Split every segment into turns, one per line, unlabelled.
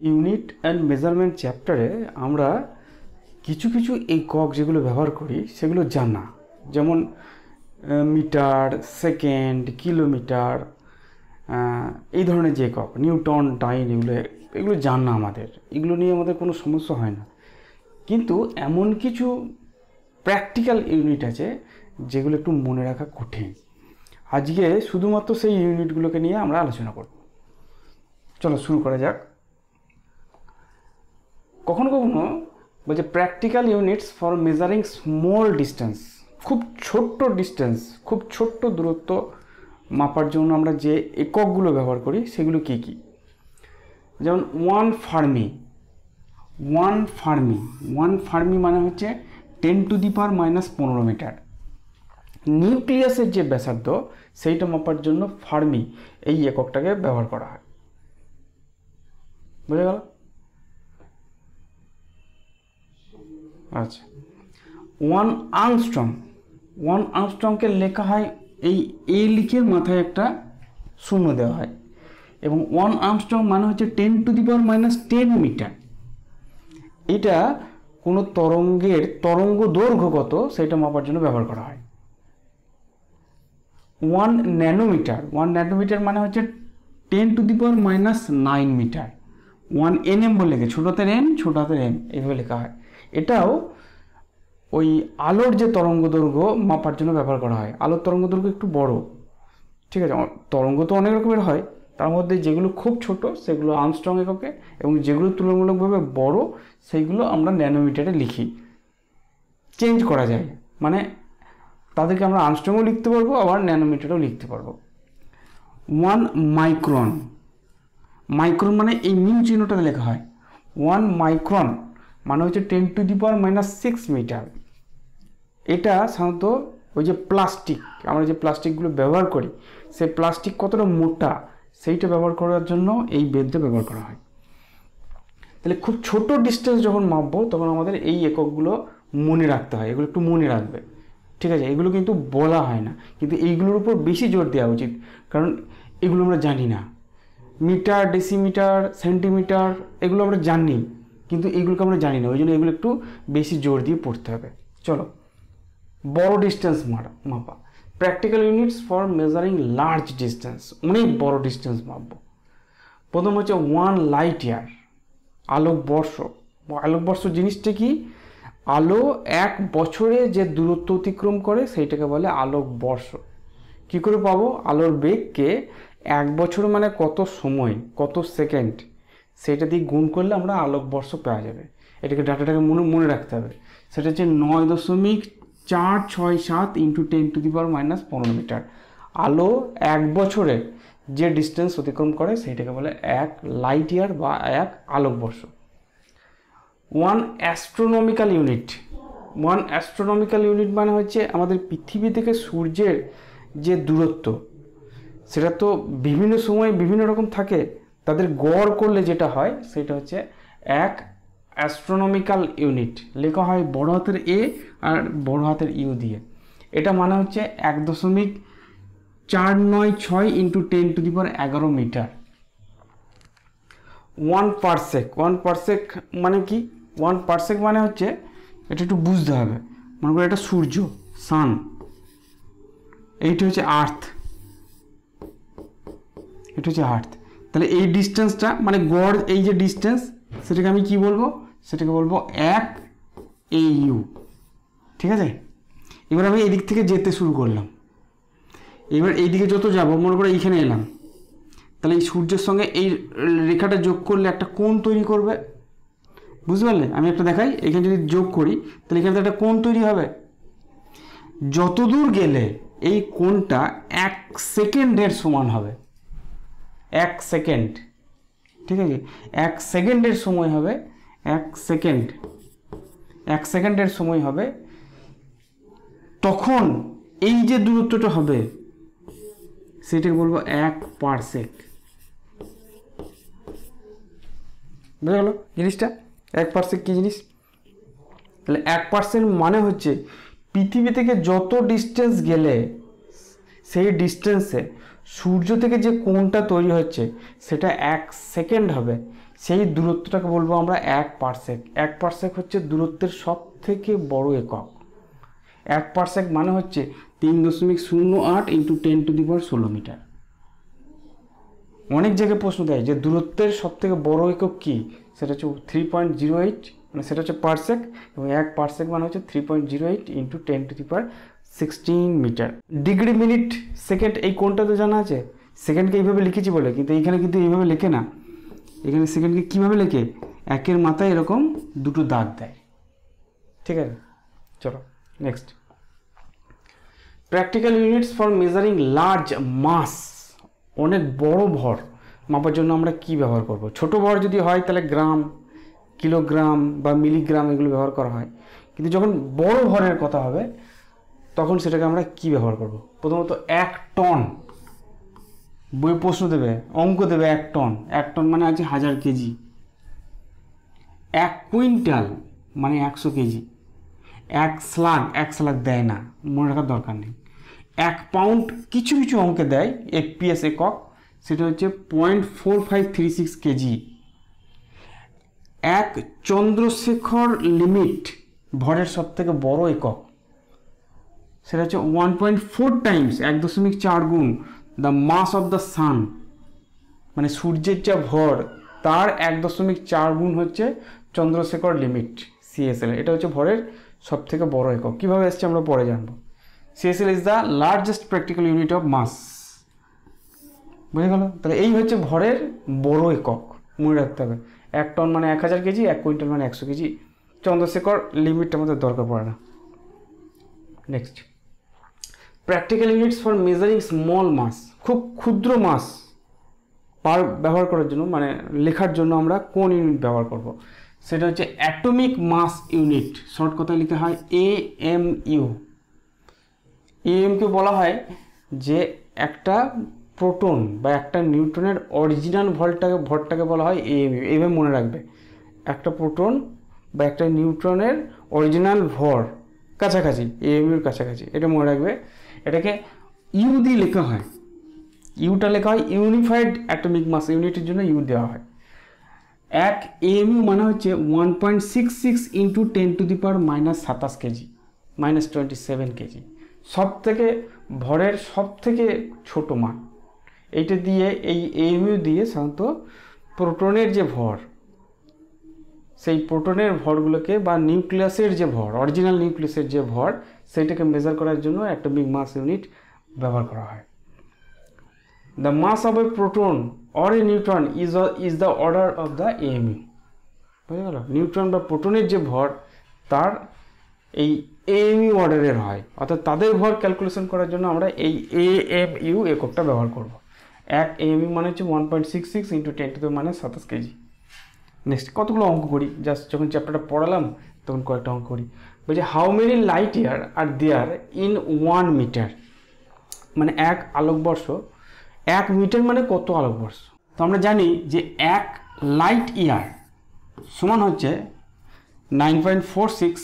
Unit and measurement চ্যাপ্টারে আমরা কিছু কিছু একক যেগুলো ব্যবহার করি সেগুলো জানা, যেমন মিটার, সেকেন্ড, কিলোমিটার, এই ধরনের যে একক, নিউটন, ডাইন, এগুলো জানা আমাদের, এগুলো নিয়ে আমাদের কোনো সমস্যা হয় না। কিন্তু এমন কিছু প্র্যাকটিক্যাল ইউনিট আছে যেগুলো একটু মনে রাখা কঠিন। আজকে শুধুমাত্র সেই ইউনিটগুলোকে নিয়ে আমরা আলোচনা করব। চলো শুরু করা যাক। কখনো কখনো বলছে practical units for measuring small distance, খুব ছোট্ট ডিস্টেন্স, খুব ছোট্ট দূরত্ব মাপার জন্য আমরা যে এককগুলো ব্যবহার করি সেগুলো কী কী? যেমন ওয়ান ফার্মি মানে হচ্ছে 10⁻⁻15 মিটার। নিউক্লিয়াসের যে ব্যাসার্ধ সেইটা মাপার জন্য ফার্মি এই এককটাকে ব্যবহার করা হয়। বুঝে গেল? আচ্ছা, ওয়ান আর্মস্ট্রংকে লেখা হয় এই এ লিখে মাথায় একটা শূন্য দেওয়া হয়, এবং ওয়ান আর্মস্ট্রং মানে হচ্ছে 10⁻10 মিটার। এটা কোনো তরঙ্গের তরঙ্গ দৈর্ঘ্য কত সেটা মাপার জন্য ব্যবহার করা হয়। ওয়ান ন্যানোমিটার মানে হচ্ছে 10⁻⁹ মিটার। 1 nm বলে লেখে, ছোট হাতের m এইভাবে লেখা হয়। এটাও ওই আলোর যে তরঙ্গ দৈর্ঘ্য মাপার জন্য ব্যবহার করা হয়। আলোর তরঙ্গ দৈর্ঘ্য একটু বড়, ঠিক আছে। তরঙ্গ তো অনেক রকমের হয়, তার মধ্যে যেগুলো খুব ছোট সেগুলো আর্মস্ট্রং এককে, এবং যেগুলো তুলনামূলকভাবে বড় সেইগুলো আমরা ন্যানোমিটারে লিখি। চেঞ্জ করা যায়, মানে তাদেরকে আমরা আর্মস্ট্রংও লিখতে পারবো, আবার ন্যানোমিটারেও লিখতে পারবো। ওয়ান মাইক্রন মানে এই মিউ চিহ্নটাতে লেখা হয়। 1 মাইক্রন মানে হচ্ছে 10⁻⁻6 মিটার। এটা সাধারণত ওই যে প্লাস্টিক, আমরা যে প্লাস্টিকগুলো ব্যবহার করি সেই প্লাস্টিক কতটা মোটা সেইটা ব্যবহার করার জন্য এই বেদটা ব্যবহার করা হয়। তাহলে খুব ছোট ডিস্টেন্স যখন মাপবো তখন আমাদের এই এককগুলো মনে রাখতে হয়, এগুলো একটু মনে রাখবে, ঠিক আছে। এগুলো কিন্তু বলা হয় না, কিন্তু এইগুলোর উপর বেশি জোর দেওয়া উচিত, কারণ এগুলো আমরা জানি না। মিটার, ডেসিমিটার, সেন্টিমিটার এগুলো আমরা জানি, কিন্তু এগুলোকে আমরা জানি না, ওই জন্য এগুলো একটু বেশি জোর দিয়ে পড়তে হবে। চলো, বড় ডিস্টেন্স মাপা, practical units for measuring large distance, অনেক বড় ডিস্টেন্স মাপবো। প্রথম হচ্ছে 1 লাইট ইয়ার, আলোকবর্ষ জিনিসটা কি? আলো 1 বছরে যে দূরত্ব অতিক্রম করে সেইটাকে বলে আলোকবর্ষ। কি করে পাবো? আলোর বেগকে 1 বছর মানে কত সময়, কত সেকেন্ড, সেটা দিয়ে গুণ করলে আমরা আলোকবর্ষ পাওয়া যাবে। এটাকে ডাটাটাকে মনে রাখতে হবে। সেটা হচ্ছে 9.467 × 10⁻⁻15 মিটার। আলো 1 বছরে যে ডিস্টেন্স অতিক্রম করে সেইটাকে বলে 1 লাইট ইয়ার বা 1 আলোকবর্ষ। ওয়ান অ্যাস্ট্রোনমিক্যাল ইউনিট মানে হচ্ছে আমাদের পৃথিবী থেকে সূর্যের যে দূরত্ব, সেটা তো বিভিন্ন সময় বিভিন্ন রকম থাকে, তাদের গড় করলে যেটা হয় সেটা হচ্ছে 1 অ্যাস্ট্রোনমিক্যাল ইউনিট। লেখা হয় বড় হাতের এ আর বড় হাতের ইউ দিয়ে। এটা মানে হচ্ছে 1.496 × 10⁻11 মিটার। 1 পারসেক মানে কি? 1 পারসেক মানে হচ্ছে, এটা একটু বুঝতে হবে। মনে করো এটা সূর্য, সান, এইটা হচ্ছে আর্থ, এটা হচ্ছে আর্থ। তাহলে এই ডিস্টেন্সটা মানে গড়, এই যে ডিস্টেন্স সেটাকে আমি কি বলবো? সেটাকে বলবো 1 AU, ঠিক আছে। এবার আমি এই দিক থেকে যেতে শুরু করলাম, এবার এই দিকে যত যাব, মনে করো এইখানে এলাম, তাহলে এই সূর্যের সঙ্গে এই রেখাটা যোগ করলে একটা কোণ তৈরি করবে, বুঝতে পারলে? আমি একটা দেখাই, এখানে যদি যোগ করি তাহলে এখানে একটা কোণ তৈরি হবে। যত দূর গেলে এই কোণটা 1 সেকেন্ডের সমান হবে। 1 সেকেন্ড, ঠিক আছে। 1 সেকেন্ডের সময় হবে, 1 সেকেন্ডের সময় হবে। তখন এই যে দূরত্বটা হবে সেটাকে বলবো 1 পারসেক। বুঝা গেল জিনিসটা? 1 পারসেক কি জিনিস? তাহলে 1% মানে হচ্ছে পৃথিবী থেকে যত ডিস্টেন্স গেলে সেই ডিস্টেন্সে সূর্য থেকে যে কোণটা তৈরি হচ্ছে সেটা 1 সেকেন্ড হবে। সেই দূরত্বটাকে বলবো আমরা 1 পারসেক। 1 পারসেক হচ্ছে দূরত্বের সব থেকে বড় একক। 1 পারসেক মানে হচ্ছে 3.08 ইন্টু 10⁻16 মিটার। অনেক জায়গায় প্রশ্ন দেয় যে দূরত্বের সব থেকে বড় একক কী, সেটা হচ্ছে 3.08, মানে সেটা হচ্ছে পারসেক, এবং 1 পারসেক মানে হচ্ছে 3.08 into 10⁻16 metre. Degree, minute, second এই কোনটা তো জানা আছে, সেকেন্ডকে এইভাবে লিখেছি বলে, কিন্তু এইখানে কিন্তু এইভাবে লেখে না। এখানে সেকেন্ডকে কীভাবে লেখে, একের মাথায় এরকম দুটো দাগ দেয়। ঠিক আছে, চলো next. Practical units for measuring large mass, অনেক বড় ভর মাপার জন্য আমরা কি ব্যবহার করব? ছোট ভর যদি হয় তাহলে গ্রাম, কিলোগ্রাম বা মিলিগ্রাম এগুলো ব্যবহার করা হয়, কিন্তু যখন বড় ভরের কথা হবে তখন সেটাকে আমরা কি ব্যবহার করব? প্রথমত 1 টন, বই প্রশ্ন দেবে, অঙ্ক দেবে 1 টন। 1 টন মানে আছে 1000 কেজি। 1 কুইন্টাল মানে 100 কেজি। 1 স্লাগ দেয় না, মনে রাখার দরকার নেই। 1 পাউন্ড কিছু কিছু অঙ্কে দেয়, এফপিএস একক, সেটা হচ্ছে 0.4536 কেজি। 1 চন্দ্রশেখর লিমিট ভরের সব থেকে বড় একক, সেটা হচ্ছে 1.4 টাইমস, 1.4 গুণ the mass of the sun, মানে সূর্যের যা ভর তার 1.4 গুণ হচ্ছে চন্দ্রশেখর লিমিট, সিএসএল। এটা হচ্ছে ভরের সব থেকে বড় একক। কীভাবে এসছে আমরা পরে জানবো। CSL is the largest practical unit of mass. বুঝে গেল? তাহলে এই হচ্ছে ভরের বড় একক, মনে রাখতে হবে। 1 টন মানে 1000 কেজি, 1 কুইন্টাল মানে 100 কেজি। চন্দ্রশেখর লিমিটটা আমাদের দরকার পড়ে না। Next, practical units for measuring small mass, খুব ক্ষুদ্র মাস ব্যবহার করার জন্য, মানে লেখার জন্য আমরা কোন ইউনিট ব্যবহার করব? সেটা হচ্ছে অ্যাটমিক মাস ইউনিট, শর্ট কথায় লিখতে হয় এএমইউ। এএমকে বলা হয় যে একটা প্রোটন বা একটা নিউট্রনের অরিজিনাল ভরটাকে বলা হয় এএমইউ। এইভাবে মনে রাখবে, একটা প্রোটন বা একটা নিউট্রনের অরিজিনাল ভর কাছাকাছি, এএমইউর কাছাকাছি, এটা মনে রাখবে। এটাকে ইউ দিয়ে লেখা হয়, ইউটা লেখা হয় ইউনিফাইড অ্যাটমিক মাস ইউনিটের জন্য ইউ দেওয়া হয়। 1 এএমইউ মানে হচ্ছে 1.66 ইন্টু 10⁻27 কেজি, -27 কেজি। সব থেকে ভরের সব থেকে ছোট মান। এইটা দিয়ে, এই এএমইউ দিয়ে সাধারণত প্রোটনের যে ভর, সেই প্রোটনের ভরগুলোকে বা নিউক্লিয়াসের যে ভর, অরিজিনাল নিউক্লিয়াসের যে ভর, সেইটাকে মেজার করার জন্য অ্যাটমিক মাস ইউনিট ব্যবহার করা হয়। The mass of a proton or a neutron is the order of the AMU. বুঝে গেল? নিউট্রন বা প্রোটনের যে ভর তার এই AMU অর্ডারের হয়, অর্থাৎ তাদের ভর ক্যালকুলেশন করার জন্য আমরা এই AMU এককটা ব্যবহার করব। 1 AMU মানে হচ্ছে 1.66 ইন্টু 10⁻27 কেজি। নেক্সট, কতগুলো অঙ্ক করি, জাস্ট যখন চ্যাপ্টারটা পড়ালাম তখন কয়েকটা অঙ্ক করি। বলছে how many light year are there in 1 metre, মানে 1 আলোকবর্ষ, 1 মিটার মানে কত আলোকবর্ষ? তো আমরা জানি যে 1 লাইট ইয়ার সমান হচ্ছে 9.46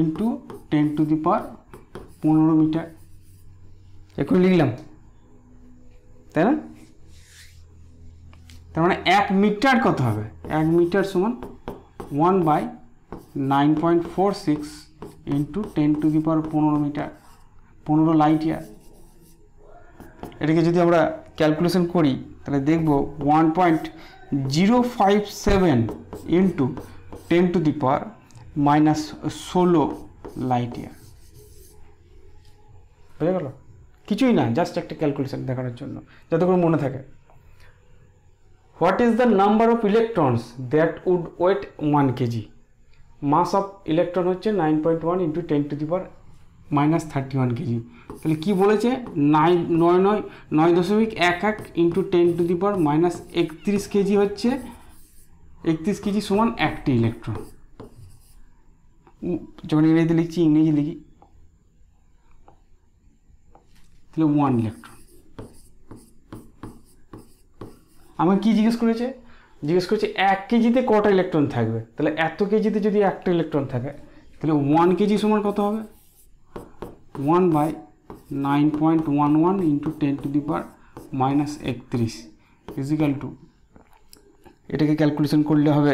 ইন্টু 10⁻15 মিটার। এখন লিখলাম, তাই না? তার মানে 1 মিটার কত হবে? 1 মিটার সমান 1/9.46 ইন্টু 10⁻15 মিটার, 15 লাইট ইয়ার। এটাকে যদি আমরা ক্যালকুলেশন করি তাহলে দেখব 1.057 ইন্টু 10⁻16 লাইট ইয়ার। বুঝে গেল? কিছুই না, জাস্ট একটা ক্যালকুলেশন দেখানোর জন্য, যাতে করে মনে থাকে। What is the number of electrons that would weigh 1 KG? Mass of electron হচ্ছে 9.1 ইন্টু 10⁻31 কেজি। তাহলে কি বলেছে? 9.11 ইন্টু 10⁻31 কেজি হচ্ছে 31 কেজি সমান 1টি ইলেকট্রন। যখন ইংরেজিতে লিখছি, ইংরেজি লিখি, তাহলে 1 ইলেকট্রন। আমাকে কি জিজ্ঞেস করেছে? জিজ্ঞেস করেছে 1 কেজিতে কটা ইলেকট্রন থাকবে। তাহলে এত কেজিতে যদি 1টা ইলেকট্রন থাকে তাহলে 1 কেজি সমান কত হবে? 1/9.11 ইন্টু 10⁻31 ইজিক্যাল টু এটাকে ক্যালকুলেশন করলে হবে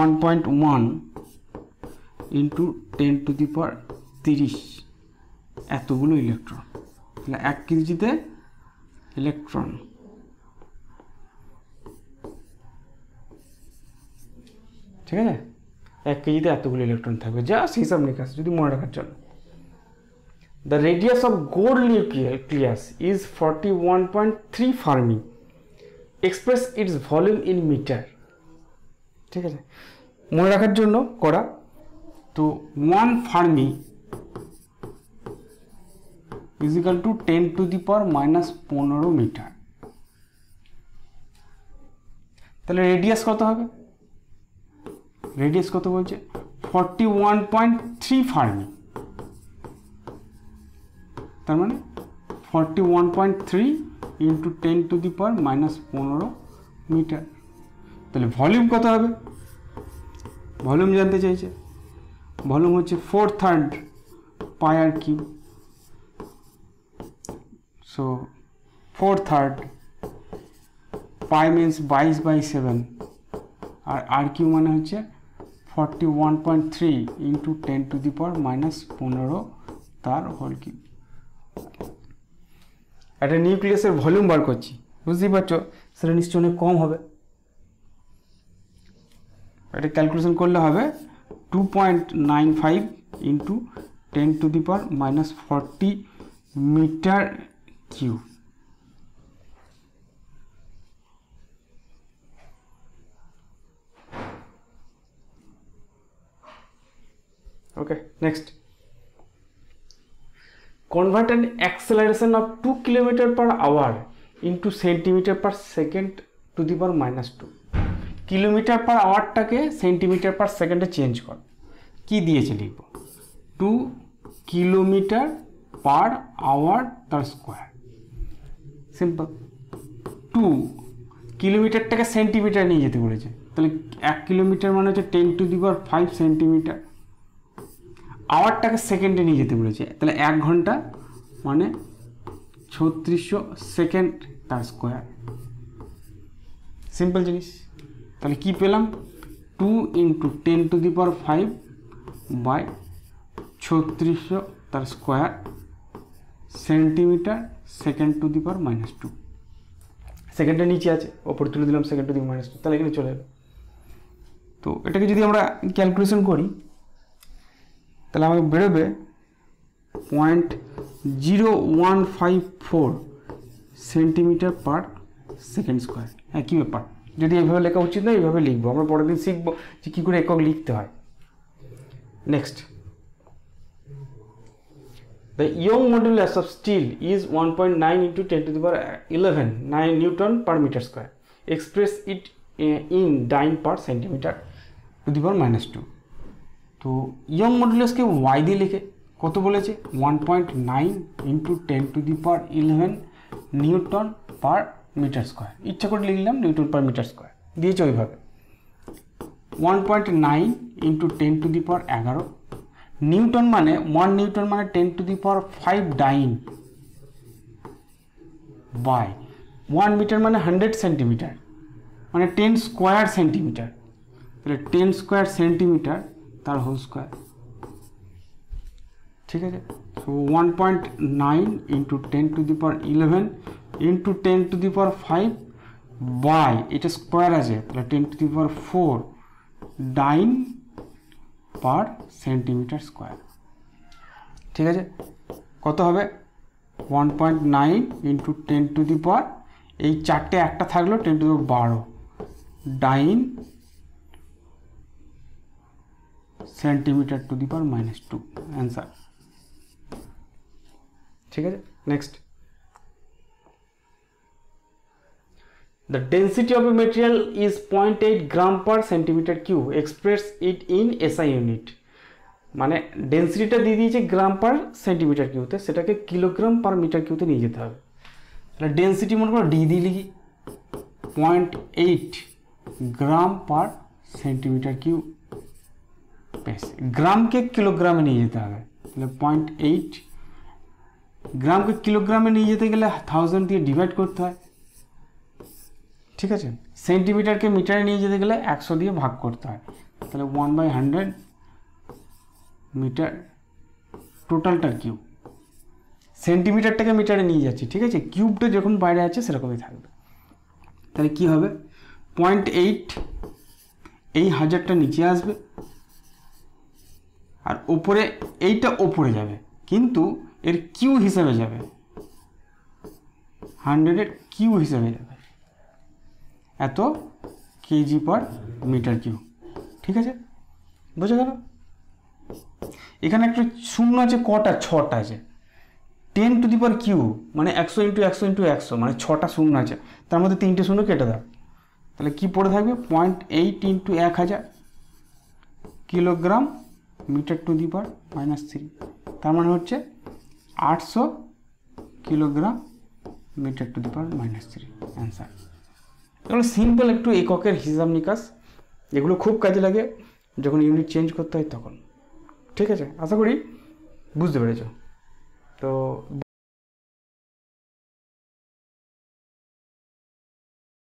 1.1 ইন্টু 10⁻30 এতগুলো ইলেকট্রন। তাহলে 1 কেজিতে ইলেকট্রন, ঠিক আছে, 1 কেজিতে এতগুলো ইলেকট্রন থাকবে, জাস্ট হিসাব নিকাশ যদি মনে রাখার জন্য। The radius of gold nucleus is 41.3 fermi, express its volume in metre. ঠিক আছে, মনে রাখার জন্য করা। তো 1 fermi is equal to 10⁻⁻15 metre. তাহলে রেডিয়াস কত হবে? রেডিয়াস কত বলছে? 41.3 ফার্মি, তার মানে 41.3 ইন্টু 10⁻⁻15 মিটার। তাহলে ভলিউম কত হবে? ভলিউম জানতে চাইছে। ভলিউম হচ্ছে 4/3 পাই আর কিউ। সো 4/3 পাই মিনস 22/7 আর আর কিউ মানে হচ্ছে 41.3 ইন্টু 10⁻⁻15 তার হোল কিউব। একটা নিউক্লিয়াসের ভলিউম বার করছি, বুঝতেই পারছো সেটা নিশ্চয়ই অনেক কম হবে। এটা ক্যালকুলেশন করলে হবে 2.95 into 10⁻⁻40 metre cube. Okay, next. Convert an acceleration of 2 km/h into cm/s to the power -2. km/h cm/s change কর। কি দিয়েছে লিখব? 2 km/h তার স্কয়ার। সিম্পল। 2 কিলোমিটারটাকে সেন্টিমিটার নিয়ে যেতে বলেছে, তাহলে 1 কিলোমিটার মানে হচ্ছে 10⁵ সেন্টিমিটার। আওয়ারটাকে সেকেন্ডে নিয়ে যেতে বলেছে, তাহলে 1 ঘন্টা মানে 3600 সেকেন্ড তার স্কোয়ার। সিম্পল জিনিস। তাহলে কি পেলাম? 2 ইন্টু 10⁵ বাই 3600 তার square centimetre second to the power -2। সেকেন্ডের নিচে আছে, ওপরে তুলে দিলাম সেকেন্ড টু দি পাওয়ার -2, তাহলে এখানে চলে যাবে। তো এটাকে যদি আমরা ক্যালকুলেশন করি তাহলে আমাকে বেরোবে 0.0154 সেন্টিমিটার/সেকেন্ড স্কোয়ার। হ্যাঁ, কী ব্যাপার, যদি এইভাবে লেখা উচিত না, এইভাবে লিখবো। আমরা পরের দিন শিখবো যে কী করে একক লিখতে হয়। Next, the Young modulus of steel is 1.9 into 10⁻11 9 Newton per meter square. Express it in dyne per centimeter to the power -2. তো ইয়ং মডুলাসকে ওয়াই দিয়ে লিখে কত বলেছে? 1.9 into 10⁻11 newton per metre square. ইচ্ছা করে লিখলাম নিউটন পার মিটার স্কোয়ার, দিয়েছে ওইভাবে। 1.9 ইন্টু 10⁻11 নিউটন মানে 1 নিউটন মানে 10⁵ ডাইন বাই 1 মিটার মানে 100 সেন্টিমিটার মানে 10 স্কোয়ার সেন্টিমিটার। তাহলে 10 স্কোয়ার সেন্টিমিটার তার হোল স্কোয়ার। ঠিক আছে, সো 1.9 ইন্টু 10⁻11 ইন্টু 10⁵ বাই এটা স্কোয়ার আছে, তাহলে 10⁴ ডাইন পার সেন্টিমিটার স্কোয়ার। ঠিক আছে, কত হবে? 1.9 ইন্টু 10⁻, এই চারটে একটা থাকলো 10⁻12 ডাইন centimetre two the power -2 answer. ঠিক আছে, next. The density of a material is 0.8 gram per centimeter cube. Express it in SI unit. মানে ডেন্সিটিটা দিয়ে দিয়েছে গ্রাম পার সেন্টিমিটার কিউতে, সেটাকে কিলোগ্রাম পার মিটার কিউতে নিয়ে যেতে হবে। তাহলে ডেন্সিটি মনে করো ডি দিয়ে লিখি, 0.8 গ্রাম পার সেন্টিমিটার কিউব। বেশ, গ্রামকে কিলোগ্রামে নিয়ে যেতে হবে, তাহলে 0.8 গ্রামকে কিলোগ্রামে নিয়ে যেতে গেলে 1000 দিয়ে ডিভাইড করতে হয়। ঠিক আছে। সেন্টিমিটারকে মিটারে নিয়ে যেতে গেলে 100 দিয়ে ভাগ করতে হয়, তাহলে 1/100 মিটার টোটালটা কিউব। সেন্টিমিটারটাকে মিটারে নিয়ে যাচ্ছি, ঠিক আছে, কিউবটা যখন বাইরে আছে সেরকমই থাকবে। তাহলে কি হবে, 0.8 এই 1000টা নিচে আসবে, আর ওপরে এইটা ওপরে যাবে, কিন্তু এর কিউ হিসাবে যাবে, 100-এর কিউ হিসাবে যাবে, এত কেজি পার মিটার কিউ। ঠিক আছে, বোঝা গেল? এখানে একটা শূন্য আছে, কটা, 6টা আছে। 10⁻³ মানে 100 × 100 × 100 মানে 6টা শূন্য আছে, তার মধ্যে 3টে শূন্য কেটে দাও, তাহলে কি পড়ে থাকবে, 0.8 × 1000 kilogram metre to the power -3, তার মানে হচ্ছে 800 kilogram metre to the power -3 answer. এগুলো সিম্পল একটু এককের হিসাব নিকাশ, এগুলো খুব কাজে লাগে যখন ইউনিট চেঞ্জ করতে হয় তখন। ঠিক আছে, আশা করি বুঝতে পেরেছো। তো